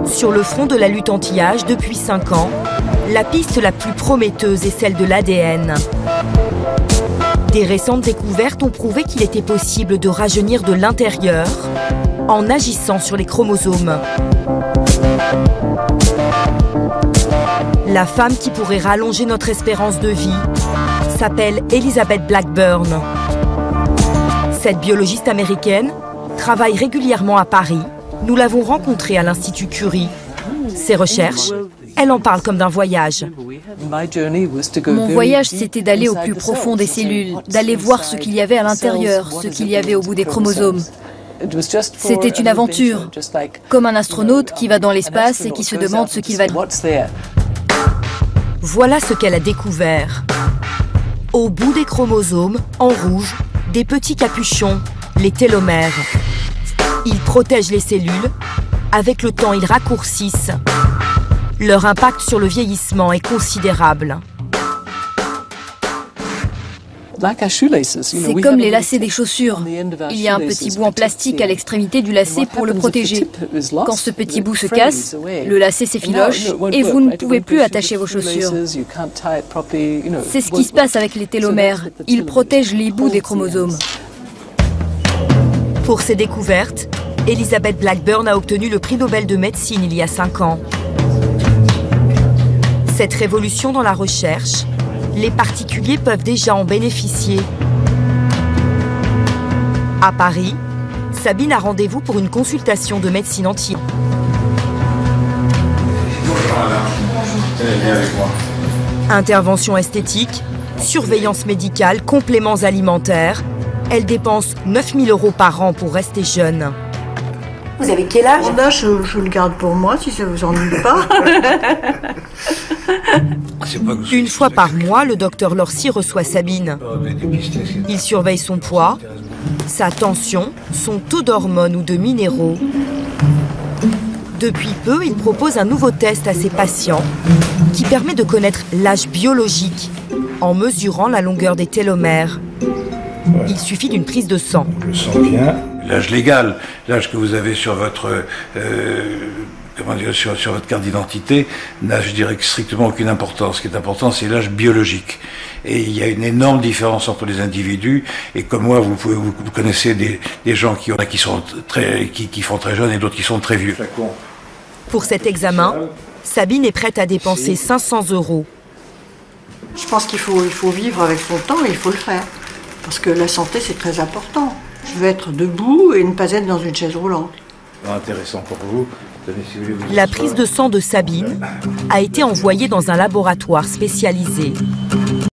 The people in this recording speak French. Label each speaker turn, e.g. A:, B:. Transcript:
A: Sur le front de la lutte anti-âge, depuis 5 ans, la piste la plus prometteuse est celle de l'ADN. Des récentes découvertes ont prouvé qu'il était possible de rajeunir de l'intérieur en agissant sur les chromosomes. La femme qui pourrait rallonger notre espérance de vie s'appelle Elizabeth Blackburn. Cette biologiste américaine travaille régulièrement à Paris. Nous l'avons rencontrée à l'Institut Curie. Ses recherches, elle en parle comme d'un voyage.
B: Mon voyage, c'était d'aller au plus profond des cellules, d'aller voir ce qu'il y avait à l'intérieur, ce qu'il y avait au bout des chromosomes. C'était une aventure, comme un astronaute qui va dans l'espace et qui se demande ce qu'il va dire.
A: Voilà ce qu'elle a découvert. Au bout des chromosomes, en rouge, des petits capuchons, les télomères. Ils protègent les cellules. Avec le temps, ils raccourcissent. Leur impact sur le vieillissement est considérable.
B: C'est comme les lacets des chaussures. Il y a un petit bout en plastique à l'extrémité du lacet pour le protéger. Quand ce petit bout se casse, le lacet s'effiloche et vous ne pouvez plus attacher vos chaussures. C'est ce qui se passe avec les télomères. Ils protègent les bouts des chromosomes.
A: Pour ses découvertes, Elizabeth Blackburn a obtenu le prix Nobel de médecine il y a 5 ans. Cette révolution dans la recherche, les particuliers peuvent déjà en bénéficier. À Paris, Sabine a rendez-vous pour une consultation de médecine entière. Intervention esthétique, surveillance médicale, compléments alimentaires. Elle dépense 9 000 € par an pour rester jeune. Vous avez quel âge?
C: Mon âge, je le garde pour moi, si ça vous ennuie pas.
A: Une fois par mois, le docteur Lorcy reçoit Sabine. Il surveille son poids, sa tension, son taux d'hormones ou de minéraux. Depuis peu, il propose un nouveau test à ses patients qui permet de connaître l'âge biologique en mesurant la longueur des télomères. Il suffit d'une prise de sang.
D: Le sang vient.
E: L'âge légal, l'âge que vous avez sur votre sur votre carte d'identité n'a, je dirais, strictement aucune importance. Ce qui est important, c'est l'âge biologique. Et il y a une énorme différence entre les individus. Et comme moi, vous connaissez des gens qui font très jeunes et d'autres qui sont très vieux.
A: Pour cet examen, Sabine est prête à dépenser 500 €.
C: Je pense qu'il faut vivre avec son temps et il faut le faire. Parce que la santé, c'est très important. Je veux être debout et ne pas être dans une chaise roulante.
E: Intéressant pour vous.
A: La prise de sang de Sabine a été envoyée dans un laboratoire spécialisé.